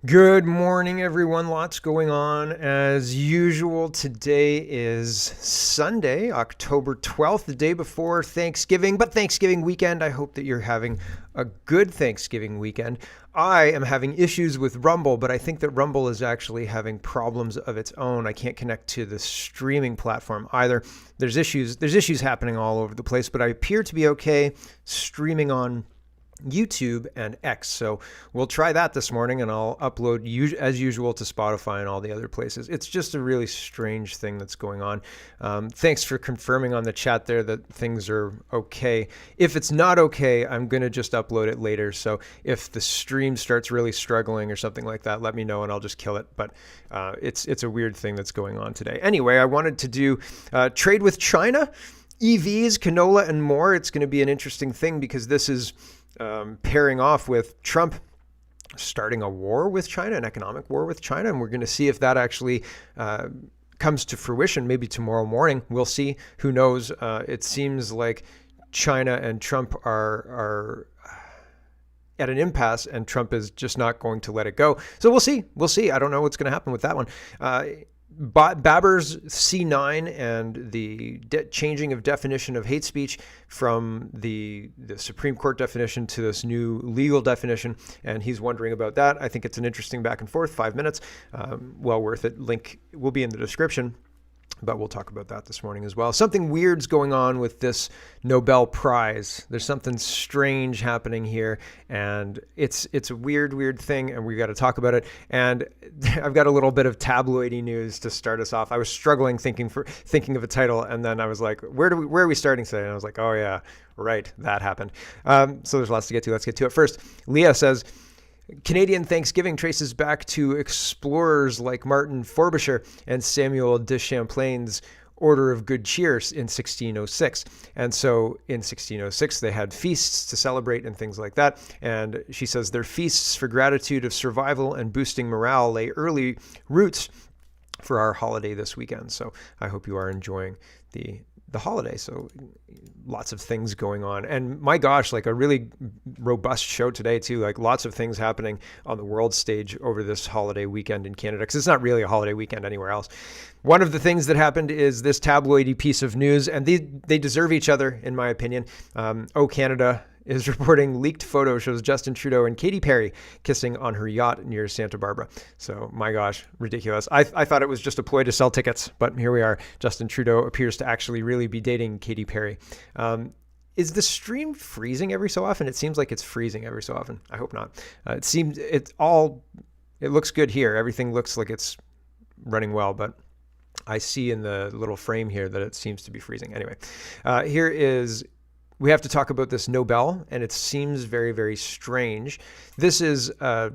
Good morning, everyone. Lots going on as usual. Today is Sunday, October 12th, the day before Thanksgiving, but Thanksgiving weekend. I hope that you're having a good Thanksgiving weekend. I am having issues with Rumble, but I think that Rumble is actually having problems of its own. I can't connect to the streaming platform either. There's issues happening all over the place, but I appear to be okay streaming on YouTube and X. So we'll try that this morning, and I'll upload as usual to Spotify and all the other places. It's just a really strange thing that's going on. Thanks for confirming on the chat there that things are okay. If it's not okay, I'm going to just upload it later. So if the stream starts really struggling or something like that, let me know and I'll just kill it. But it's a weird thing that's going on today. Anyway, I wanted to do trade with China, EVs, canola, and more. It's going to be an interesting thing because this is pairing off with Trump starting a war with China, an economic war with China. And we're going to see if that actually comes to fruition maybe tomorrow morning. We'll see. Who knows? It seems like China and Trump are at an impasse, and Trump is just not going to let it go. So we'll see. We'll see. I don't know what's going to happen with that one. Baber's C9 and the changing of definition of hate speech from the Supreme Court definition to this new legal definition, and he's wondering about that. I think it's an interesting back and forth, 5 minutes, well worth it. Link will be in the description. But we'll talk about that this morning as well. Something weird's going on with this Nobel Prize. There's something strange happening here, and it's a weird thing, and we got to talk about it. And I've got a little bit of tabloidy news to start us off. I was struggling thinking of a title, and then I was like, where are we starting today? And I was like, oh yeah, right, that happened. So there's lots to get to. Let's get to it first. Leah says, Canadian Thanksgiving traces back to explorers like Martin Frobisher and Samuel de Champlain's Order of Good Cheer in 1606. And so in 1606, they had feasts to celebrate and things like that. And she says their feasts for gratitude of survival and boosting morale lay early roots for our holiday this weekend. So I hope you are enjoying the holiday. So lots of things going on, and my gosh, like a really robust show today too, like lots of things happening on the world stage over this holiday weekend in Canada, because it's not really a holiday weekend anywhere else. One of the things that happened is this tabloidy piece of news, and they deserve each other in my opinion. Canada is reporting leaked photo shows Justin Trudeau and Katy Perry kissing on her yacht near Santa Barbara. So my gosh, ridiculous. I thought it was just a ploy to sell tickets, but here we are. Justin Trudeau appears to actually really be dating Katy Perry. Is the stream freezing every so often? It seems like it's freezing every so often. I hope not. It looks good here. Everything looks like it's running well, but I see in the little frame here that it seems to be freezing. Anyway, we have to talk about this Nobel, and it seems very, very strange. This is a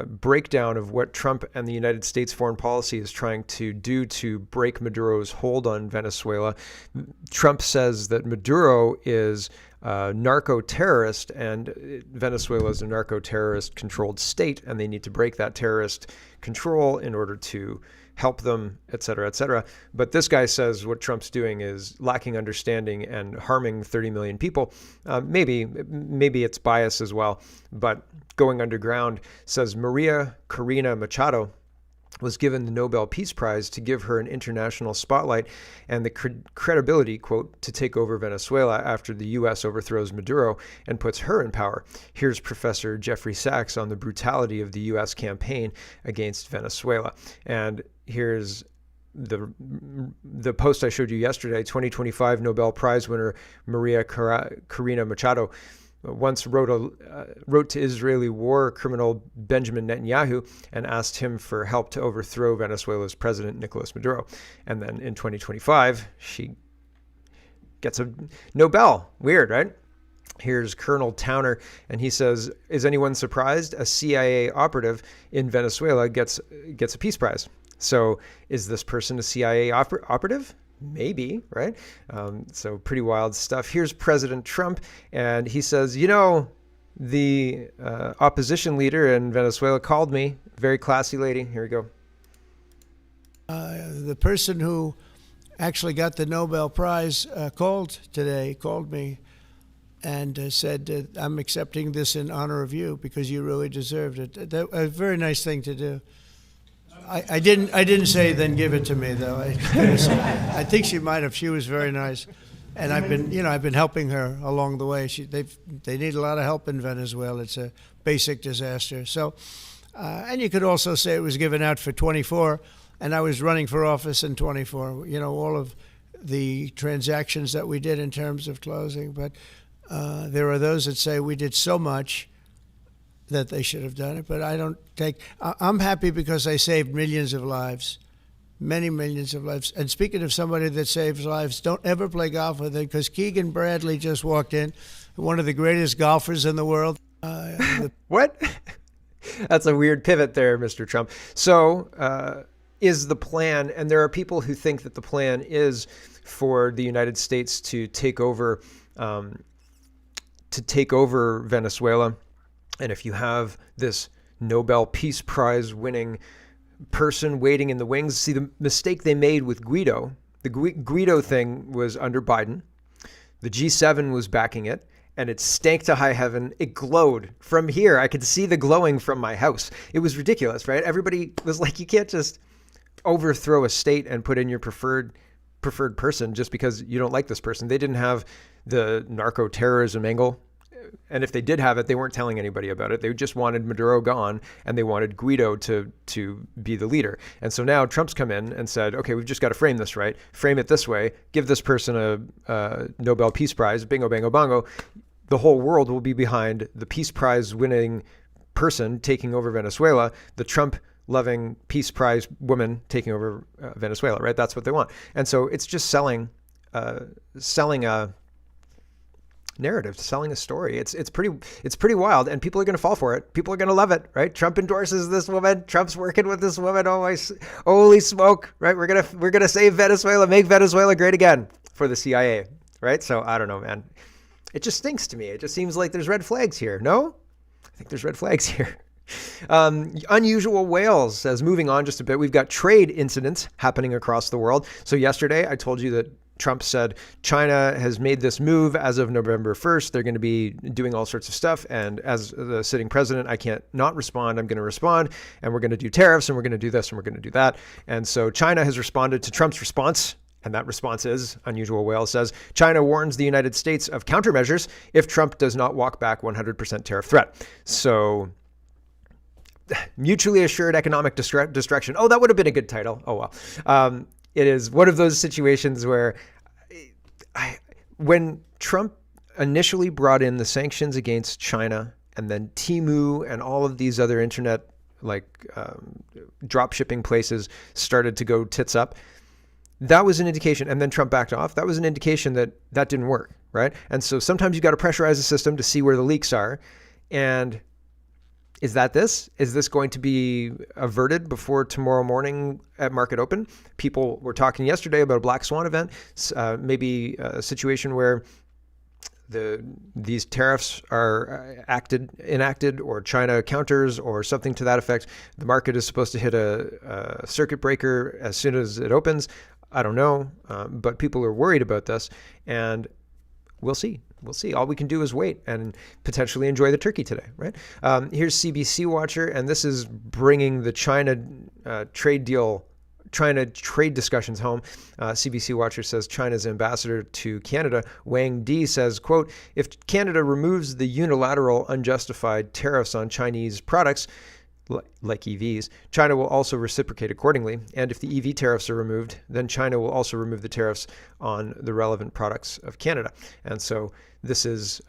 breakdown of what Trump and the United States foreign policy is trying to do to break Maduro's hold on Venezuela. Trump says that Maduro is a narco-terrorist, and Venezuela is a narco-terrorist controlled state, and they need to break that terrorist control in order to help them, et cetera, et cetera. But this guy says what Trump's doing is lacking understanding and harming 30 million people. Maybe it's bias as well, but going underground, says Maria Corina Machado was given the Nobel Peace Prize to give her an international spotlight and the credibility, quote, to take over Venezuela after the U.S. overthrows Maduro and puts her in power. Here's Professor Jeffrey Sachs on the brutality of the U.S. campaign against Venezuela. And here's the post I showed you yesterday. 2025 Nobel Prize winner Maria Corina Machado once wrote to Israeli war criminal Benjamin Netanyahu and asked him for help to overthrow Venezuela's president, Nicolas Maduro. And then in 2025, she gets a Nobel. Weird, right? Here's Colonel Towner, and he says, is anyone surprised a CIA operative in Venezuela gets a Peace Prize? So is this person a CIA operative? Maybe, right? So pretty wild stuff. Here's President Trump, and he says, the opposition leader in Venezuela called me. Very classy lady. Here we go. The person who actually got the Nobel Prize called me and said, I'm accepting this in honor of you because you really deserved it. That a very nice thing to do. I didn't say then give it to me though. I think she might have. She was very nice, and I've been helping her along the way. They need a lot of help in Venezuela. It's a basic disaster. So, and you could also say it was given out for 24, and I was running for office in 24. All of the transactions that we did in terms of closing, but there are those that say we did so much that they should have done it, but I'm happy because I saved millions of lives, many millions of lives. And speaking of somebody that saves lives, don't ever play golf with him because Keegan Bradley just walked in, one of the greatest golfers in the world. What? That's a weird pivot there, Mr. Trump. So is the plan, and there are people who think that the plan is for the United States to take over Venezuela. And if you have this Nobel Peace Prize winning person waiting in the wings, see the mistake they made with Guaido. The Guaido thing was under Biden. The G7 was backing it, and it stank to high heaven. It glowed from here. I could see the glowing from my house. It was ridiculous, right? Everybody was like, you can't just overthrow a state and put in your preferred person just because you don't like this person. They didn't have the narco-terrorism angle. And if they did have it, they weren't telling anybody about it. They just wanted Maduro gone, and they wanted Guaido to be the leader. And so now Trump's come in and said, okay, we've just got to frame this right. Frame it this way. Give this person a Nobel Peace Prize. Bingo, bango, bongo. The whole world will be behind the Peace Prize winning person taking over Venezuela. The Trump-loving Peace Prize woman taking over Venezuela, right? That's what they want. And so it's just selling a narrative, selling a story. It's pretty wild, and people are going to fall for it. People are going to love it, right? Trump endorses this woman. Trump's working with this woman. Oh, holy smoke, right? We're gonna save Venezuela, make Venezuela great again for the CIA, right? So I don't know, man. It just stinks to me. It just seems like there's red flags here. No, I think there's red flags here. Unusual whales says, moving on just a bit, we've got trade incidents happening across the world. So yesterday I told you that Trump said China has made this move as of November 1st. They're going to be doing all sorts of stuff. And as the sitting president, I can't not respond. I'm going to respond, and we're going to do tariffs, and we're going to do this, and we're going to do that. And so China has responded to Trump's response. And that response is, Unusual Whale says, China warns the United States of countermeasures if Trump does not walk back 100% tariff threat. So mutually assured economic destruction. Oh, that would have been a good title. Oh, well. It is one of those situations where when Trump initially brought in the sanctions against China, and then Temu and all of these other internet drop shipping places started to go tits up, that was an indication. And then Trump backed off. That was an indication that didn't work, right? And so sometimes you got to pressurize the system to see where the leaks are. And is this going to be averted before tomorrow morning at market open? People were talking yesterday about a black swan event, maybe a situation where these tariffs are enacted, or China counters, or something to that effect. The market is supposed to hit a circuit breaker as soon as it opens. I don't know, but people are worried about this, and we'll see. We'll see. All we can do is wait and potentially enjoy the turkey today, right? Here's CBC Watcher, and this is bringing the China trade discussions home. CBC Watcher says China's ambassador to Canada, Wang Di, says, quote, if Canada removes the unilateral unjustified tariffs on Chinese products, like EVs, China will also reciprocate accordingly. And if the EV tariffs are removed, then China will also remove the tariffs on the relevant products of Canada. And so this is,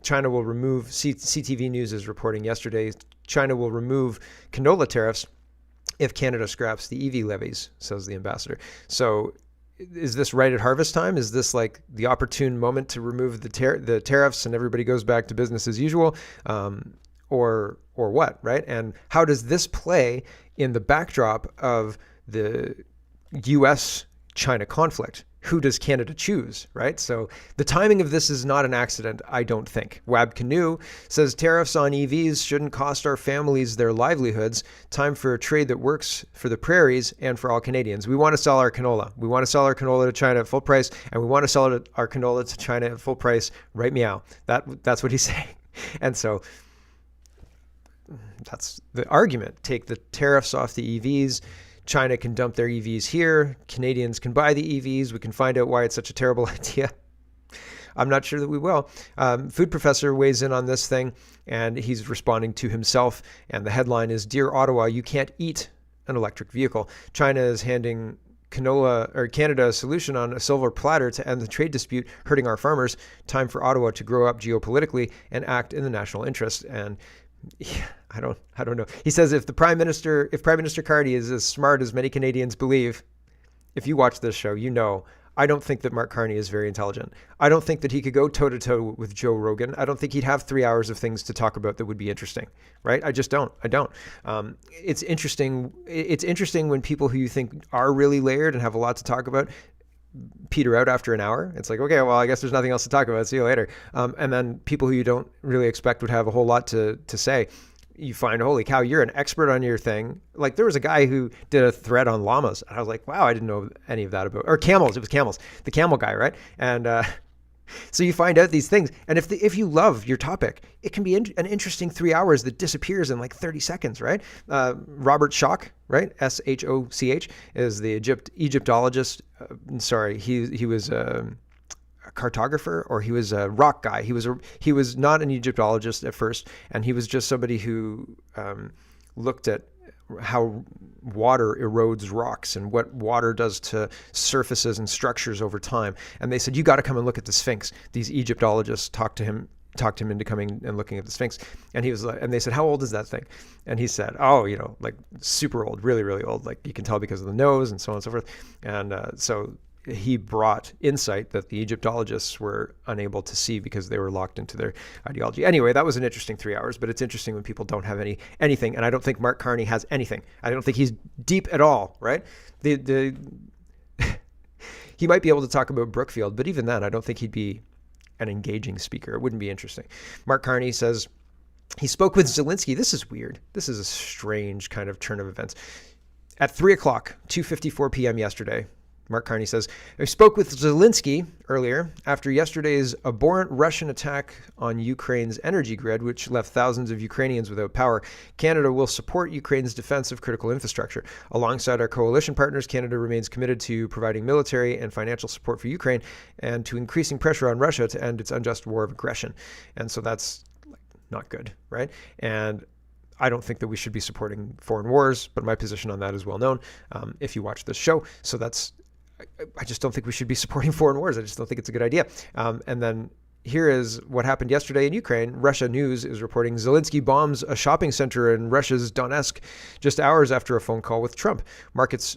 China will remove, CTV News is reporting yesterday, China will remove canola tariffs if Canada scraps the EV levies, says the ambassador. So is this right at harvest time? Is this like the opportune moment to remove the tariffs and everybody goes back to business as usual? Or what, right? And how does this play in the backdrop of the U.S.-China conflict? who does Canada choose, right? So the timing of this is not an accident, I don't think. Wab Canoe says tariffs on EVs shouldn't cost our families their livelihoods. Time for a trade that works for the prairies and for all Canadians. We want to sell our canola. We want to sell our canola to China at full price, and we want to sell our canola to China at full price. Right meow. That's what he's saying. And so that's the argument. Take the tariffs off the EVs. China can dump their EVs here. Canadians can buy the EVs. We can find out why it's such a terrible idea. I'm not sure that we will. Food Professor weighs in on this thing, and he's responding to himself. And the headline is, Dear Ottawa, you can't eat an electric vehicle. China is handing Canada a solution on a silver platter to end the trade dispute hurting our farmers. Time for Ottawa to grow up geopolitically and act in the national interest. And yeah, I don't know. He says if Prime Minister Carney is as smart as many Canadians believe, if you watch this show, you know, I don't think that Mark Carney is very intelligent. I don't think that he could go toe to toe with Joe Rogan. I don't think he'd have 3 hours of things to talk about that would be interesting, right? I just don't. I don't. It's interesting. It's interesting when people who you think are really layered and have a lot to talk about peter out after an hour. It's like, okay, well, I guess there's nothing else to talk about. See you later. And then people who you don't really expect would have a whole lot to say. You find, holy cow, you're an expert on your thing. Like there was a guy who did a thread on llamas. I was like, wow, I didn't know any of that about, or camels. It was camels, the camel guy, right? And so you find out these things. And if you love your topic, it can be an interesting 3 hours that disappears in like 30 seconds, right? Robert Schoch, right? Schoch is the Egyptologist. He was a cartographer, or he was a rock guy. He was not an Egyptologist at first, and he was just somebody who looked at how water erodes rocks and what water does to surfaces and structures over time. And they said, you got to come and look at the Sphinx. These Egyptologists talked him into coming and looking at the Sphinx. And he was like, and they said, how old is that thing? And he said, oh, like super old, really, really old. Like you can tell because of the nose and so on and so forth. And so he brought insight that the Egyptologists were unable to see because they were locked into their ideology. Anyway, that was an interesting 3 hours, but it's interesting when people don't have anything. And I don't think Mark Carney has anything. I don't think he's deep at all, right? He might be able to talk about Brookfield, but even then, I don't think he'd be an engaging speaker. It wouldn't be interesting. Mark Carney says he spoke with Zelensky. This is weird. This is a strange kind of turn of events. At 3 o'clock, 2:54 p.m. yesterday, Mark Carney says, I spoke with Zelensky earlier after yesterday's abhorrent Russian attack on Ukraine's energy grid, which left thousands of Ukrainians without power. Canada will support Ukraine's defense of critical infrastructure. Alongside our coalition partners, Canada remains committed to providing military and financial support for Ukraine and to increasing pressure on Russia to end its unjust war of aggression. And so that's not good, right? And I don't think that we should be supporting foreign wars, but my position on that is well known if you watch this show. So I just don't think we should be supporting foreign wars. I just don't think it's a good idea. And then here is what happened yesterday in Ukraine. Russia News is reporting Zelensky bombs a shopping center in Russia's Donetsk just hours after a phone call with Trump. Market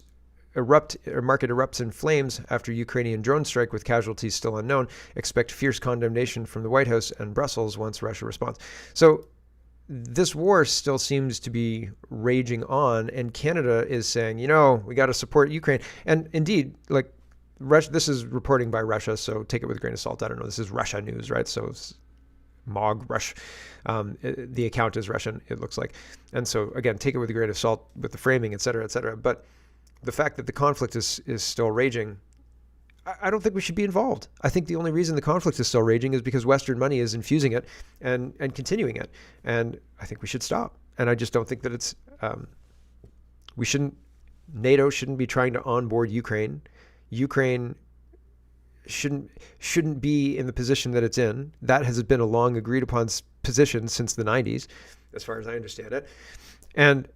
erupts in flames after Ukrainian drone strike with casualties still unknown. Expect fierce condemnation from the White House and Brussels once Russia responds. So this war still seems to be raging on, and Canada is saying, we got to support Ukraine. And indeed, like Russia, this is reporting by Russia, so take it with a grain of salt. I don't know. This is Russia News, right? So it's Mog Rush. The account is Russian, it looks like. And so again, take it with a grain of salt with the framing, et cetera, et cetera. But the fact that the conflict is still raging, I don't think we should be involved. I think the only reason the conflict is still raging is because Western money is infusing it and continuing it. And I think we should stop. And I just don't think that it's, NATO shouldn't be trying to onboard Ukraine. Ukraine shouldn't be in the position that it's in. That has been a long agreed upon position since the 90s, as far as I understand it. And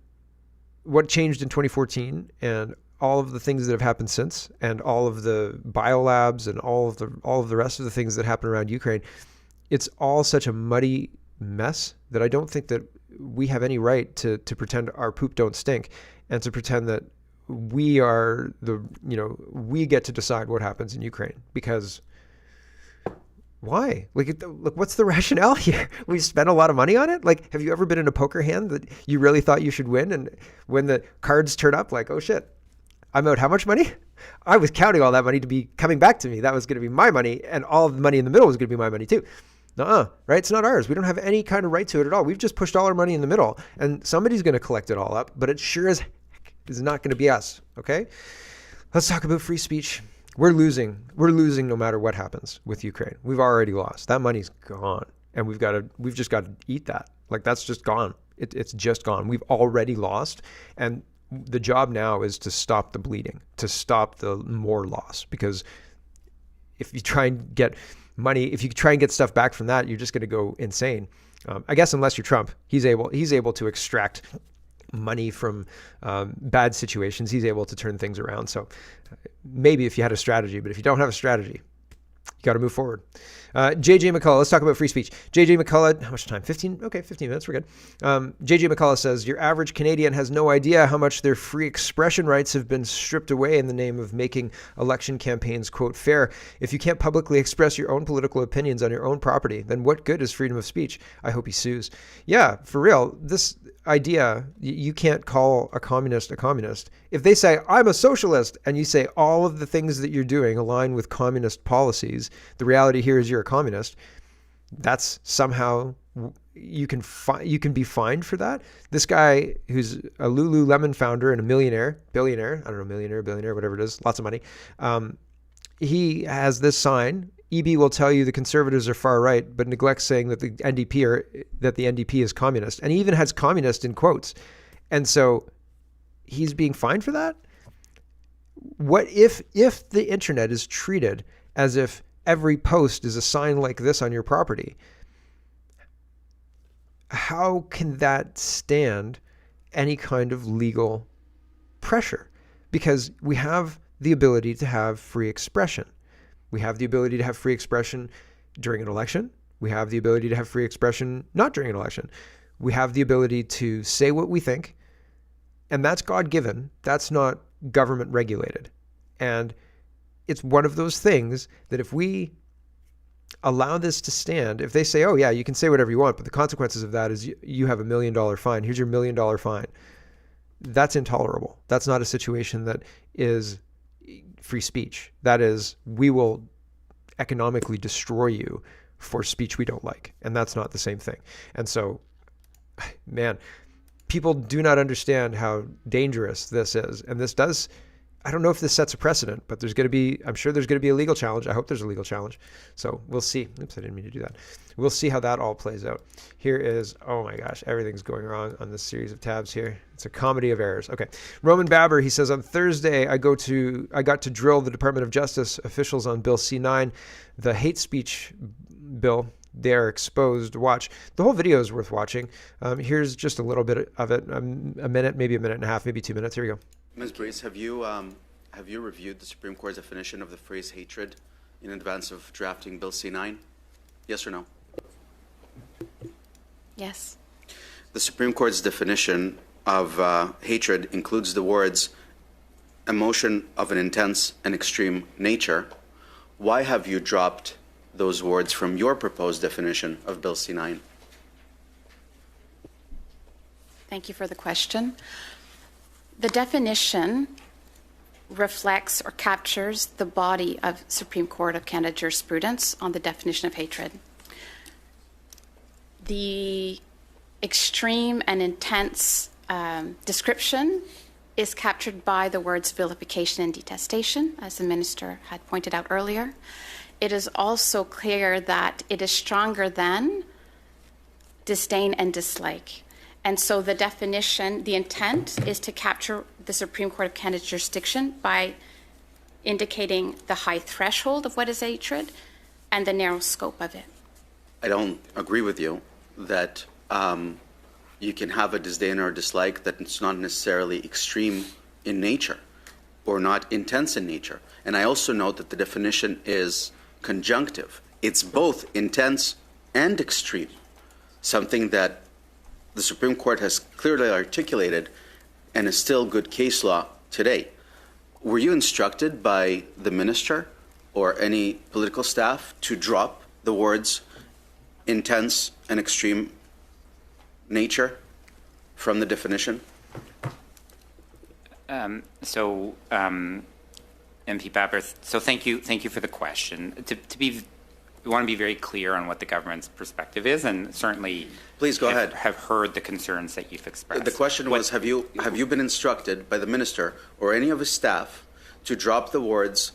what changed in 2014 and all of the things that have happened since, and all of the biolabs and all of the rest of the things that happen around Ukraine, it's all such a muddy mess that I don't think that we have any right to pretend our poop don't stink and to pretend that we are we get to decide what happens in Ukraine. Because why? Like, what's the rationale here? We've spent a lot of money on it. Like, have you ever been in a poker hand that you really thought you should win, and when the cards turn up, like, oh shit, I'm out how much money? I was counting all that money to be coming back to me. That was going to be my money, and all of the money in the middle was going to be my money too. Nuh-uh, right? It's not ours. We don't have any kind of right to it at all. We've just pushed all our money in the middle, and somebody's going to collect it all up, but it sure as heck is not going to be us, okay? Let's talk about free speech. We're losing. We're losing no matter what happens with Ukraine. We've already lost. That money's gone, and we've just got to eat that. Like, that's just gone. It's just gone. We've already lost, and the job now is to stop the bleeding, to stop the more loss, because if you try and get money, if you try and get stuff back from that, you're just going to go insane. I guess unless you're Trump, he's able to extract money from bad situations. He's able to turn things around. So maybe if you had a strategy, but if you don't have a strategy, you got to move forward. JJ McCullough, let's talk about free speech. JJ McCullough, how much time? 15? Okay, 15 minutes, we're good. JJ McCullough says, your average Canadian has no idea how much their free expression rights have been stripped away in the name of making election campaigns, quote, fair. If you can't publicly express your own political opinions on your own property, then what good is freedom of speech? I hope he sues. Yeah, for real, this idea, you can't call a communist a communist. If they say, I'm a socialist, and you say all of the things that you're doing align with communist policies, the reality here is you're a communist. That's somehow, you can be fined for that. This guy who's a Lululemon founder and a billionaire, I don't know, billionaire, whatever it is, lots of money. He has this sign, EB will tell you the conservatives are far right, but neglects saying that the NDP is communist. And he even has communist in quotes. And so he's being fined for that? What if the internet is treated as if every post is a sign like this on your property? How can that stand any kind of legal pressure? Because we have the ability to have free expression. We have the ability to have free expression during an election. We have the ability to have free expression not during an election. We have the ability to say what we think, and that's God-given. That's not government regulated. And it's one of those things that if we allow this to stand, if they say, oh yeah, you can say whatever you want, but the consequences of that is you have $1 million fine. Here's your $1 million fine. That's intolerable. That's not a situation that is free speech. That is, we will economically destroy you for speech we don't like. And that's not the same thing. And so, man, people do not understand how dangerous this is. And this does, I don't know if this sets a precedent, but I'm sure there's going to be a legal challenge. I hope there's a legal challenge. So we'll see. Oops, I didn't mean to do that. We'll see how that all plays out. Here is, oh my gosh, everything's going wrong on this series of tabs here. It's a comedy of errors. Okay. Roman Babber, he says, on Thursday, I got to drill the Department of Justice officials on Bill C-9, the hate speech bill. They are exposed. Watch. The whole video is worth watching. Here's just a little bit of it, a minute, maybe a minute and a half, maybe 2 minutes. Here we go. Ms. Brace, have you reviewed the Supreme Court's definition of the phrase hatred in advance of drafting Bill C-9? Yes or no? Yes. The Supreme Court's definition of hatred includes the words emotion of an intense and extreme nature. Why have you dropped those words from your proposed definition of Bill C-9? Thank you for the question. The definition reflects or captures the body of Supreme Court of Canada jurisprudence on the definition of hatred. The extreme and intense description is captured by the words vilification and detestation, as the minister had pointed out earlier. It is also clear that it is stronger than disdain and dislike. And so the definition, the intent is to capture the Supreme Court of Canada jurisdiction by indicating the high threshold of what is hatred and the narrow scope of it. I don't agree with you that you can have a disdain or dislike that's not necessarily extreme in nature or not intense in nature. And I also note that the definition is conjunctive. It's both intense and extreme, something that the Supreme Court has clearly articulated and is still good case law today. Were you instructed by the minister or any political staff to drop the words intense and extreme nature from the definition? MP Bathurst, so thank you for the question. We want to be very clear on what the government's perspective is, and certainly, please go ahead. Have heard the concerns that you've expressed. The question was: Have you been instructed by the minister or any of his staff to drop the words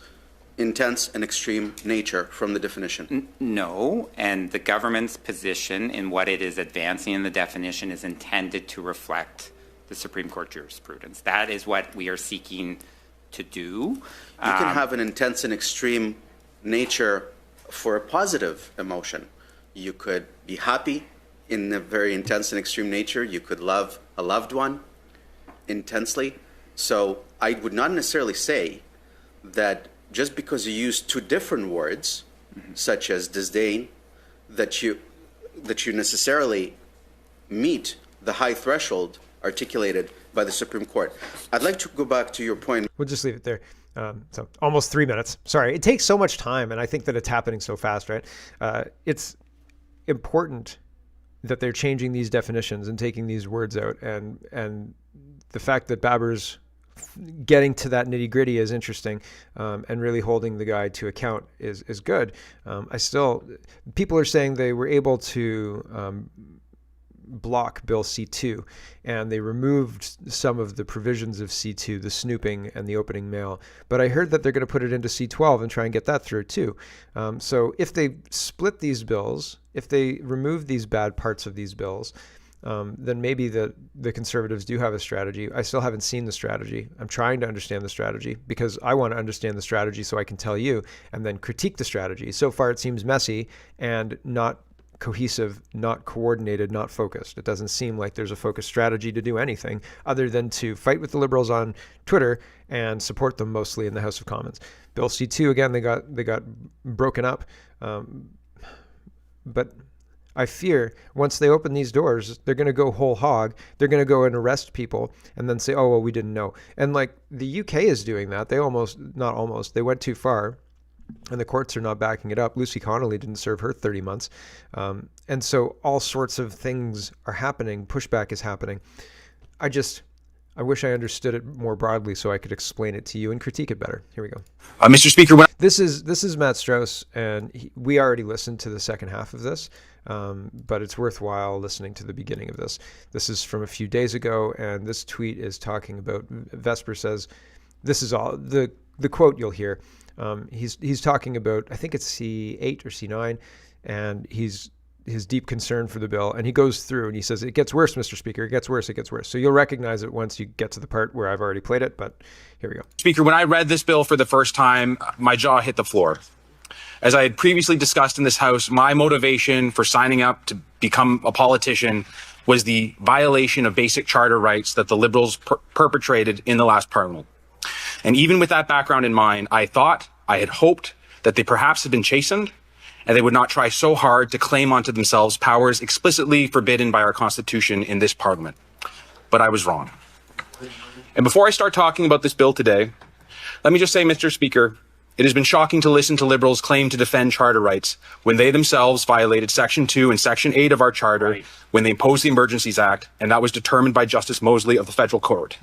intense and extreme nature from the definition? No, and the government's position in what it is advancing in the definition is intended to reflect the Supreme Court jurisprudence. That is what we are seeking to do. You can have an intense and extreme nature for a positive emotion. You could be happy in a very intense and extreme nature. You could love a loved one intensely. So I would not necessarily say that just because you use two different words, such as disdain, that you necessarily meet the high threshold articulated by the Supreme Court. I'd like to go back to your point. We'll just leave it there. So almost 3 minutes. Sorry, it takes so much time, and I think that it's happening so fast, right? It's important that they're changing these definitions and taking these words out, and the fact that Baber's getting to that nitty gritty is interesting, and really holding the guy to account is good. People are saying they were able to block Bill C2, and they removed some of the provisions of C2, the snooping and the opening mail. But I heard that they're going to put it into C12 and try and get that through too. So if they split these bills, if they remove these bad parts of these bills, then maybe the Conservatives do have a strategy. I still haven't seen the strategy. I'm trying to understand the strategy because I want to understand the strategy so I can tell you and then critique the strategy. So far it seems messy and not cohesive, not coordinated, not focused. It doesn't seem like there's a focused strategy to do anything other than to fight with the Liberals on Twitter and support them mostly in the House of Commons. Bill C2, again, they got broken up. But I fear once they open these doors, they're going to go whole hog. They're going to go and arrest people and then say, oh, well, we didn't know. And like the UK is doing that. They they went too far. And the courts are not backing it up. Lucy Connolly didn't serve her 30 months. And so all sorts of things are happening. Pushback is happening. I wish I understood it more broadly so I could explain it to you and critique it better. Here we go. Mr. Speaker, This is Matt Strauss, and we already listened to the second half of this, but it's worthwhile listening to the beginning of this. This is from a few days ago, and this tweet is talking about, Vesper says, this is all, the quote you'll hear, he's talking about, I think it's C8 or C9, and his deep concern for the bill. And he goes through and he says, it gets worse, Mr. Speaker, it gets worse, it gets worse. So you'll recognize it once you get to the part where I've already played it, but here we go. Speaker, when I read this bill for the first time, my jaw hit the floor. As I had previously discussed in this House, my motivation for signing up to become a politician was the violation of basic charter rights that the Liberals perpetrated in the last Parliament. And even with that background in mind, I had hoped that they perhaps had been chastened and they would not try so hard to claim onto themselves powers explicitly forbidden by our Constitution in this Parliament. But I was wrong. And before I start talking about this bill today, let me just say, Mr. Speaker, it has been shocking to listen to Liberals claim to defend charter rights when they themselves violated Section 2 and Section 8 of our charter when they imposed the Emergencies Act, and that was determined by Justice Mosley of the Federal Court.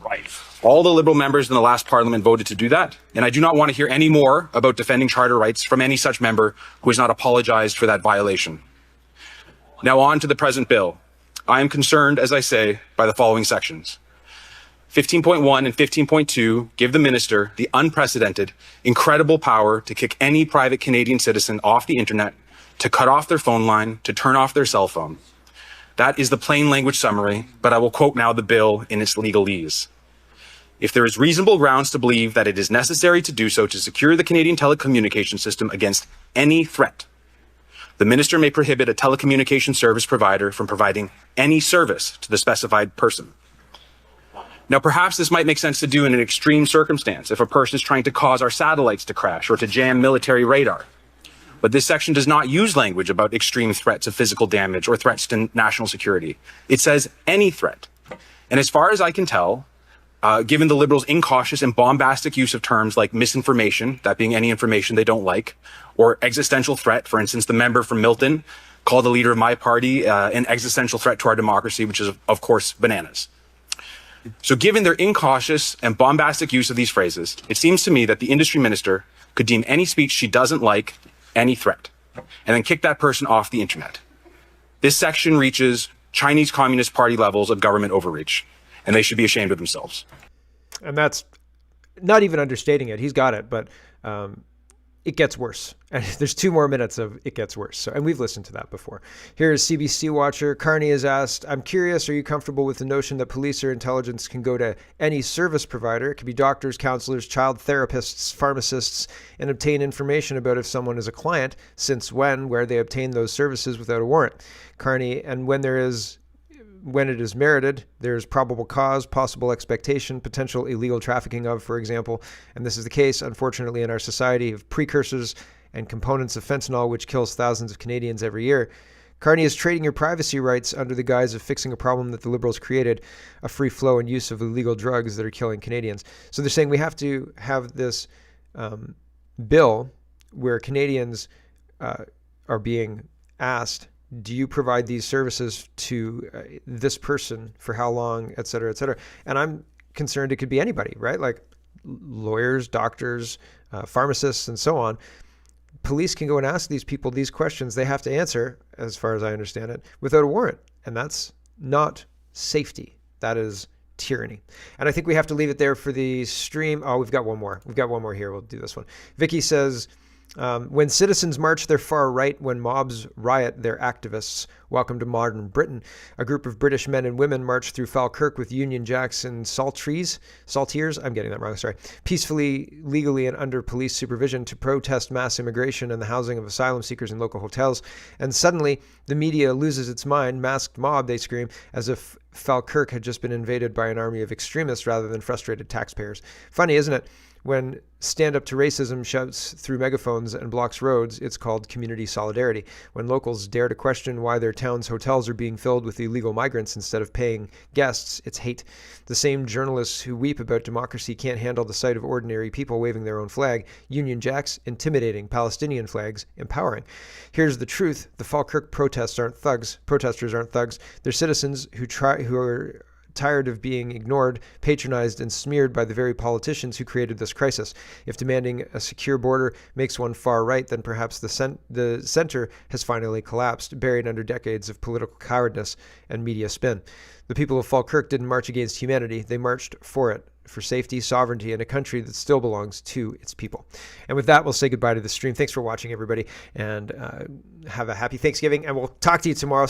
All the Liberal members in the last Parliament voted to do that, and I do not want to hear any more about defending charter rights from any such member who has not apologized for that violation. Now on to the present bill. I am concerned, as I say, by the following sections. 15.1 and 15.2 give the minister the unprecedented, incredible power to kick any private Canadian citizen off the internet, to cut off their phone line, to turn off their cell phone. That is the plain language summary, but I will quote now the bill in its legalese. If there is reasonable grounds to believe that it is necessary to do so to secure the Canadian telecommunication system against any threat, the minister may prohibit a telecommunication service provider from providing any service to the specified person. Now, perhaps this might make sense to do in an extreme circumstance if a person is trying to cause our satellites to crash or to jam military radar. But this section does not use language about extreme threats of physical damage or threats to national security. It says any threat. And as far as I can tell, given the Liberals' incautious and bombastic use of terms like misinformation, that being any information they don't like, or existential threat, for instance, the member from Milton called the leader of my party an existential threat to our democracy, which is, of course, bananas. So given their incautious and bombastic use of these phrases, it seems to me that the industry minister could deem any speech she doesn't like any threat, and then kick that person off the internet. This section reaches Chinese Communist Party levels of government overreach, and they should be ashamed of themselves. And that's not even understating it. He's got it, but it gets worse. And there's 2 more minutes of it gets worse. So, and we've listened to that before. Here's CBC watcher. Carney has asked, I'm curious, are you comfortable with the notion that police or intelligence can go to any service provider? It could be doctors, counselors, child therapists, pharmacists, and obtain information about if someone is a client, since when, where they obtain those services without a warrant. Carney, and when it is merited, there's probable cause, possible expectation, potential illegal trafficking of, for example. And this is the case, unfortunately, in our society of precursors and components of fentanyl, which kills thousands of Canadians every year. Carney is trading your privacy rights under the guise of fixing a problem that the Liberals created, a free flow and use of illegal drugs that are killing Canadians. So they're saying we have to have this bill where Canadians are being asked, do you provide these services to this person for how long, et cetera, et cetera? And I'm concerned it could be anybody, right? Like lawyers, doctors, pharmacists, and so on. Police can go and ask these people these questions. They have to answer, as far as I understand it, without a warrant. And that's not safety. That is tyranny. And I think we have to leave it there for the stream. Oh, we've got one more. We've got one more here. We'll do this one. Vicky says, when citizens march, they're far right. When mobs riot, they're activists. Welcome to modern Britain. A group of British men and women marched through Falkirk with Union Jacks and Salteers, I'm getting that wrong, sorry, peacefully, legally, and under police supervision to protest mass immigration and the housing of asylum seekers in local hotels. And suddenly, the media loses its mind. Masked mob, they scream, as if Falkirk had just been invaded by an army of extremists rather than frustrated taxpayers. Funny, isn't it? When Stand Up to Racism shouts through megaphones and blocks roads, it's called community solidarity. When locals dare to question why their town's hotels are being filled with illegal migrants instead of paying guests, it's hate. The same journalists who weep about democracy can't handle the sight of ordinary people waving their own flag. Union Jacks, intimidating. Palestinian flags, empowering. Here's the truth. The Falkirk protesters aren't thugs. They're citizens who are tired of being ignored, patronized, and smeared by the very politicians who created this crisis. If demanding a secure border makes one far right, then perhaps the center has finally collapsed, buried under decades of political cowardice and media spin. The people of Falkirk didn't march against humanity. They marched for it, for safety, sovereignty, and a country that still belongs to its people. And with that, we'll say goodbye to the stream. Thanks for watching, everybody, and have a happy Thanksgiving, and we'll talk to you tomorrow.